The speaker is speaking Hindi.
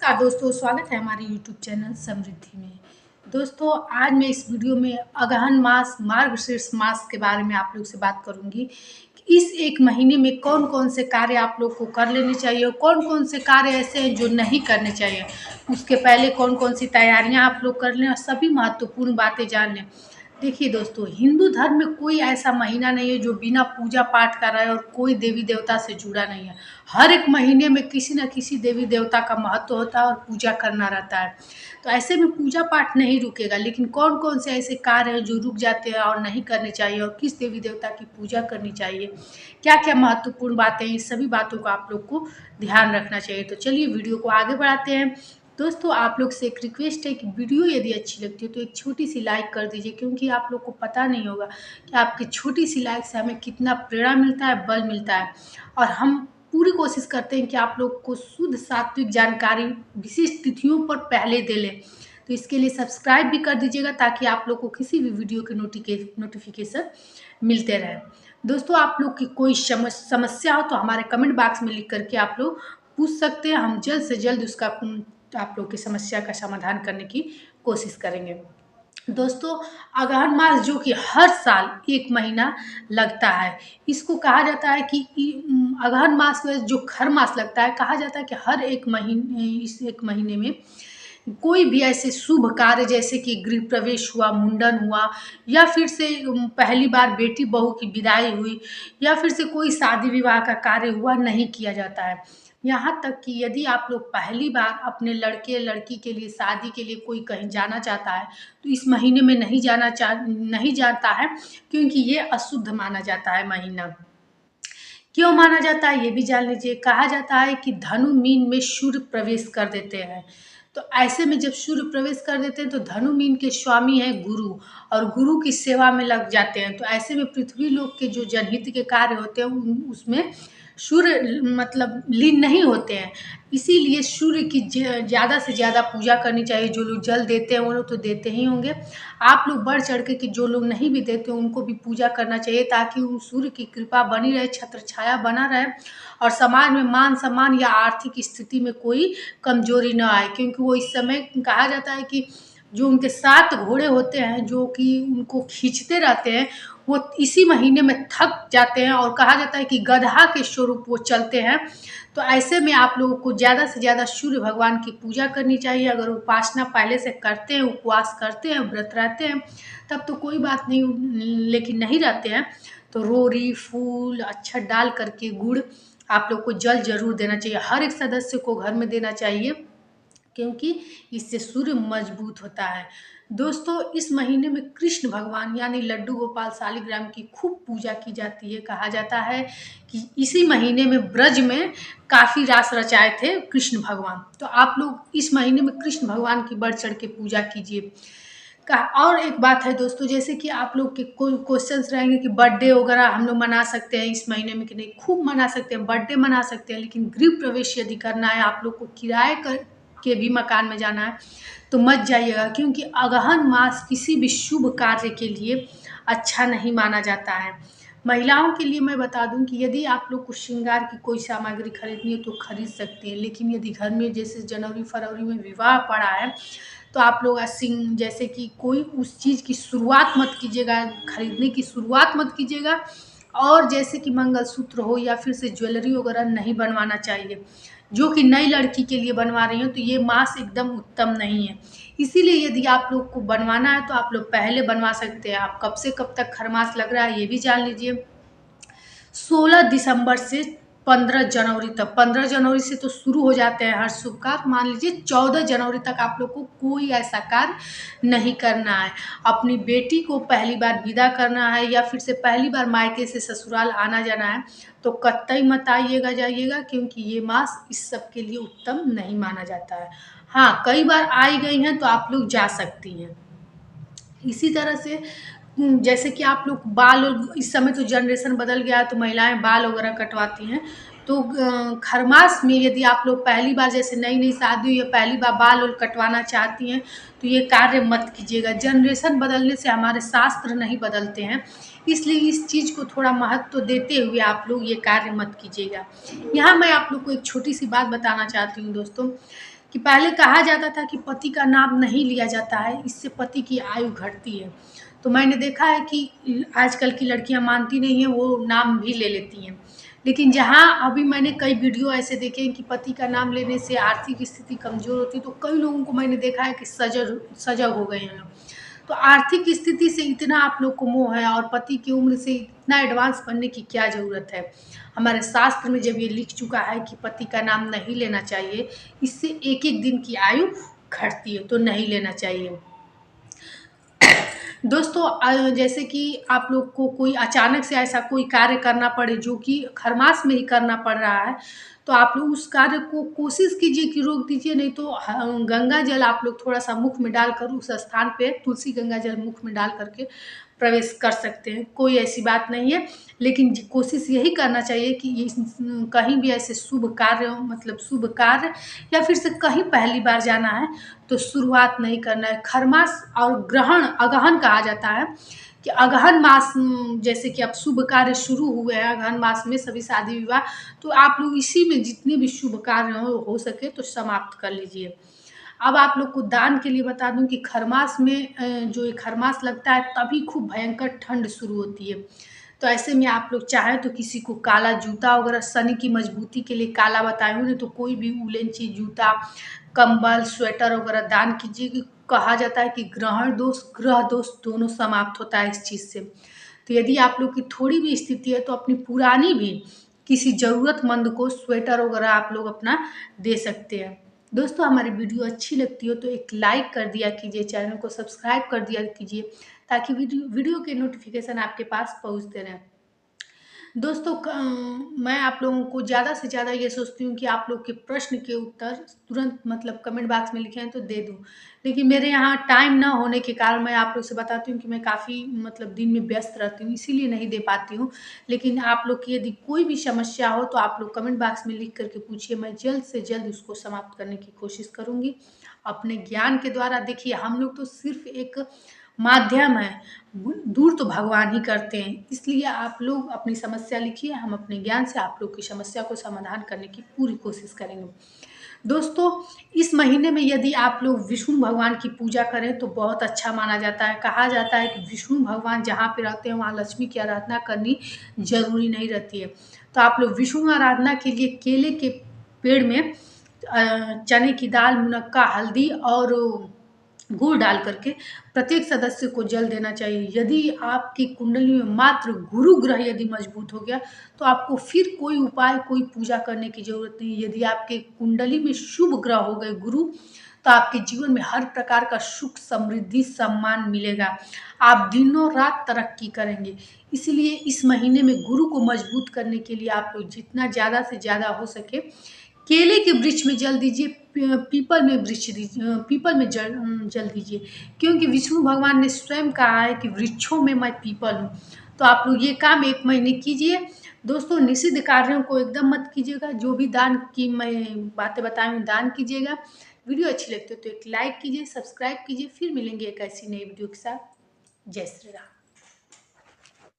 नमस्कार दोस्तों, स्वागत है हमारे यूट्यूब चैनल समृद्धि में। दोस्तों, आज मैं इस वीडियो में अगहन मास मार्गशीर्ष मास के बारे में आप लोग से बात करूंगी कि इस एक महीने में कौन कौन से कार्य आप लोग को कर लेने चाहिए और कौन कौन से कार्य ऐसे हैं जो नहीं करने चाहिए। उसके पहले कौन कौन सी तैयारियां आप लोग कर लें और सभी महत्वपूर्ण बातें जान लें। देखिए दोस्तों, हिंदू धर्म में कोई ऐसा महीना नहीं है जो बिना पूजा पाठ कर रहा है और कोई देवी देवता से जुड़ा नहीं है। हर एक महीने में किसी न किसी देवी देवता का महत्व होता है और पूजा करना रहता है। तो ऐसे में पूजा पाठ नहीं रुकेगा, लेकिन कौन कौन से ऐसे कार्य हैं जो रुक जाते हैं और नहीं करने चाहिए और किस देवी देवता की पूजा करनी चाहिए, क्या क्या महत्वपूर्ण बातें हैं, इस सभी बातों को आप लोग को ध्यान रखना चाहिए। तो चलिए वीडियो को आगे बढ़ाते हैं। दोस्तों, आप लोग से एक रिक्वेस्ट है कि वीडियो यदि अच्छी लगती है तो एक छोटी सी लाइक कर दीजिए, क्योंकि आप लोग को पता नहीं होगा कि आपकी छोटी सी लाइक से हमें कितना प्रेरणा मिलता है, बल मिलता है। और हम पूरी कोशिश करते हैं कि आप लोग को शुद्ध सात्विक जानकारी विशिष्ट तिथियों पर पहले दे लें। तो इसके लिए सब्सक्राइब भी कर दीजिएगा ताकि आप लोग को किसी भी वीडियो के नोटिफिकेशन मिलते रहे। दोस्तों, आप लोग की कोई समस्या हो तो हमारे कमेंट बॉक्स में लिख करके आप लोग पूछ सकते हैं। हम जल्द से जल्द उसका आप लोग की समस्या का समाधान करने की कोशिश करेंगे। दोस्तों, अगहन मास जो कि हर साल एक महीना लगता है, इसको कहा जाता है कि अगहन मास में जो खर मास लगता है, कहा जाता है कि हर एक महीने इस एक महीने में कोई भी ऐसे शुभ कार्य जैसे कि गृह प्रवेश हुआ, मुंडन हुआ, या फिर से पहली बार बेटी बहू की विदाई हुई, या फिर से कोई शादी विवाह का कार्य हुआ, नहीं किया जाता है। यहाँ तक कि यदि आप लोग पहली बार अपने लड़के लड़की के लिए शादी के लिए कोई कहीं जाना चाहता है तो इस महीने में नहीं जाता है, क्योंकि ये अशुद्ध माना जाता है महीना। क्यों माना जाता है ये भी जान लीजिए। कहा जाता है कि धनु मीन में सूर्य प्रवेश कर देते हैं। तो ऐसे में जब सूर्य प्रवेश कर देते हैं तो धनु मीन के स्वामी है गुरु, और गुरु की सेवा में लग जाते हैं। तो ऐसे में पृथ्वी लोक के जो जनहित के कार्य होते हैं उसमें सूर्य मतलब लीन नहीं होते हैं। इसीलिए सूर्य की ज़्यादा से ज़्यादा पूजा करनी चाहिए। जो लोग जल देते हैं वो लोग तो देते ही होंगे, आप लोग बढ़ चढ़ के कि जो लोग नहीं भी देते उनको भी पूजा करना चाहिए, ताकि उन सूर्य की कृपा बनी रहे, छत्र छाया बना रहे और समाज में मान सम्मान या आर्थिक स्थिति में कोई कमजोरी न आए। क्योंकि वो इस समय कहा जाता है कि जो उनके 7 घोड़े होते हैं जो कि उनको खींचते रहते हैं, वो इसी महीने में थक जाते हैं और कहा जाता है कि गधा के स्वरूप वो चलते हैं। तो ऐसे में आप लोगों को ज़्यादा से ज़्यादा सूर्य भगवान की पूजा करनी चाहिए। अगर उपासना पहले से करते हैं, उपवास करते हैं, व्रत रहते हैं, तब तो कोई बात नहीं, लेकिन नहीं रहते हैं तो रोरी फूल अक्षत डाल करके गुड़ आप लोग को जल जरूर देना चाहिए। हर एक सदस्य को घर में देना चाहिए, क्योंकि इससे सूर्य मजबूत होता है। दोस्तों, इस महीने में कृष्ण भगवान यानी लड्डू गोपाल शालिग्राम की खूब पूजा की जाती है। कहा जाता है कि इसी महीने में ब्रज में काफ़ी रास रचाए थे कृष्ण भगवान। तो आप लोग इस महीने में कृष्ण भगवान की बढ़ चढ़ के पूजा कीजिए। और एक बात है दोस्तों, जैसे कि आप लोग के कोई क्वेश्चंस रहेंगे कि बर्थडे वगैरह हम लोग मना सकते हैं इस महीने में कि नहीं। खूब मना सकते हैं, बर्थडे मना सकते हैं, लेकिन गृह प्रवेश यदि करना है, आप लोग को किराए के भी मकान में जाना है तो मत जाइएगा, क्योंकि अगहन मास किसी भी शुभ कार्य के लिए अच्छा नहीं माना जाता है। महिलाओं के लिए मैं बता दूं कि यदि आप लोग को श्रृंगार की कोई सामग्री खरीदनी है तो खरीद सकते हैं, लेकिन यदि घर में जैसे जनवरी फरवरी में विवाह पड़ा है तो आप लोग जैसे कि कोई उस चीज़ की शुरुआत मत कीजिएगा, खरीदने की शुरुआत मत कीजिएगा। और जैसे कि मंगलसूत्र हो या फिर से ज्वेलरी वगैरह नहीं बनवाना चाहिए। जो कि नई लड़की के लिए बनवा रही हो तो ये मास एकदम उत्तम नहीं है। इसीलिए यदि आप लोग को बनवाना है तो आप लोग पहले बनवा सकते हैं। आप कब से कब तक खरमास लग रहा है ये भी जान लीजिए। 16 दिसंबर से 15 जनवरी तक, 15 जनवरी से तो शुरू हो जाते हैं हर शुभ कार्य, मान लीजिए 14 जनवरी तक आप लोग को कोई ऐसा कार्य नहीं करना है। अपनी बेटी को पहली बार विदा करना है या फिर से पहली बार मायके से ससुराल आना जाना है तो कतई मत आइएगा जाइएगा, क्योंकि ये मास इस सब के लिए उत्तम नहीं माना जाता है। हाँ, कई बार आई गई हैं तो आप लोग जा सकती हैं। इसी तरह से जैसे कि आप लोग बाल, इस समय तो जनरेशन बदल गया है तो महिलाएं बाल वगैरह कटवाती हैं। तो खरमास में यदि आप लोग पहली बार जैसे नई नई शादी हुई या पहली बार बाल और कटवाना चाहती हैं तो ये कार्य मत कीजिएगा। जनरेशन बदलने से हमारे शास्त्र नहीं बदलते हैं, इसलिए इस चीज़ को थोड़ा महत्व देते हुए आप लोग ये कार्य मत कीजिएगा। यहाँ मैं आप लोग को एक छोटी सी बात बताना चाहती हूँ दोस्तों। कि पहले कहा जाता था कि पति का नाम नहीं लिया जाता है, इससे पति की आयु घटती है। तो मैंने देखा है कि आजकल की लड़कियां मानती नहीं हैं, वो नाम भी ले लेती हैं। लेकिन जहाँ अभी मैंने कई वीडियो ऐसे देखे हैं कि पति का नाम लेने से आर्थिक स्थिति कमज़ोर होती है, तो कई लोगों को मैंने देखा है कि सजग हो गए हैं लोग। तो आर्थिक स्थिति से इतना आप लोग को मोह है और पति की उम्र से इतना एडवांस बनने की क्या ज़रूरत है? हमारे शास्त्र में जब ये लिख चुका है कि पति का नाम नहीं लेना चाहिए, इससे एक-एक दिन की आयु घटती है, तो नहीं लेना चाहिए। दोस्तों जैसे कि आप लोग को कोई अचानक से ऐसा कोई कार्य करना पड़े जो कि खरमास में ही करना पड़ रहा है, तो आप लोग उस कार्य को कोशिश कीजिए कि रोक दीजिए, नहीं तो गंगा जल आप लोग थोड़ा-सा मुख में डालकर उस स्थान पे तुलसी गंगा जल मुख में डाल कर के प्रवेश कर सकते हैं, कोई ऐसी बात नहीं है। लेकिन कोशिश यही करना चाहिए कि कहीं भी ऐसे शुभ कार्य मतलब शुभ कार्य या फिर से कहीं पहली बार जाना है तो शुरुआत नहीं करना है। खरमास और ग्रहण अगहन कहा जाता है कि अगहन मास जैसे कि अब शुभ कार्य शुरू हुए हैं अगहन मास में सभी शादी विवाह, तो आप लोग इसी में जितने भी शुभ कार्य हो सके तो समाप्त कर लीजिए। अब आप लोग को दान के लिए बता दूं कि खरमास में जो ये खरमास लगता है तभी खूब भयंकर ठंड शुरू होती है। तो ऐसे में आप लोग चाहें तो किसी को काला जूता वगैरह शनि की मजबूती के लिए काला बताए हुए, नहीं तो कोई भी वूलन चीज जूता, कंबल, स्वेटर वगैरह दान कीजिए। कि कहा जाता है कि ग्रहण दोष, ग्रह दोष दोनों समाप्त होता है इस चीज़ से। तो यदि आप लोग की थोड़ी भी स्थिति है तो अपनी पुरानी भी किसी ज़रूरतमंद को स्वेटर वगैरह आप लोग अपना दे सकते हैं। दोस्तों हमारी वीडियो अच्छी लगती हो तो एक लाइक कर दिया कीजिए, चैनल को सब्सक्राइब कर दिया कीजिए ताकि वीडियो के नोटिफिकेशन आपके पास पहुंचते रहें। दोस्तों मैं आप लोगों को ज़्यादा से ज़्यादा ये सोचती हूँ कि आप लोग के प्रश्न के उत्तर तुरंत मतलब कमेंट बॉक्स में लिखे हैं तो दे दूँ। लेकिन मेरे यहाँ टाइम ना होने के कारण मैं आप लोग से बताती हूँ कि मैं काफ़ी मतलब दिन में व्यस्त रहती हूँ, इसीलिए नहीं दे पाती हूँ। लेकिन आप लोग की यदि कोई भी समस्या हो तो आप लोग कमेंट बॉक्स में लिख करके पूछिए, मैं जल्द से जल्द उसको समाप्त करने की कोशिश करूँगी। अपने ज्ञान के द्वारा देखिए हम लोग तो सिर्फ एक माध्यम है, दूर तो भगवान ही करते हैं। इसलिए आप लोग अपनी समस्या लिखिए, हम अपने ज्ञान से आप लोग की समस्या को समाधान करने की पूरी कोशिश करेंगे। दोस्तों इस महीने में यदि आप लोग विष्णु भगवान की पूजा करें तो बहुत अच्छा माना जाता है। कहा जाता है कि विष्णु भगवान जहाँ पे रहते हैं वहाँ लक्ष्मी की आराधना करनी जरूरी नहीं रहती है। तो आप लोग विष्णु आराधना के लिए केले के पेड़ में चने की दाल, मुनक्का, हल्दी और गुड़ डाल करके प्रत्येक सदस्य को जल देना चाहिए। यदि आपकी कुंडली में मात्र गुरु ग्रह यदि मजबूत हो गया तो आपको फिर कोई उपाय, कोई पूजा करने की जरूरत नहीं। यदि आपके कुंडली में शुभ ग्रह हो गए गुरु, तो आपके जीवन में हर प्रकार का सुख, समृद्धि, सम्मान मिलेगा। आप दिनों रात तरक्की करेंगे। इसलिए इस महीने में गुरु को मजबूत करने के लिए आप लोग जितना ज़्यादा से ज़्यादा हो सके केले के वृक्ष में जल दीजिए, पीपल में वृक्ष दीजिए, पीपल में जल दीजिए, क्योंकि विष्णु भगवान ने स्वयं कहा है कि वृक्षों में मैं पीपल हूँ। तो आप लोग ये काम 1 महीने कीजिए। दोस्तों निषिद्ध कार्यों को एकदम मत कीजिएगा, जो भी दान की मैं बातें बताई हूँ दान कीजिएगा। वीडियो अच्छी लगती है तो एक लाइक कीजिए, सब्सक्राइब कीजिए। फिर मिलेंगे एक ऐसी नई वीडियो के साथ। जय श्री राम।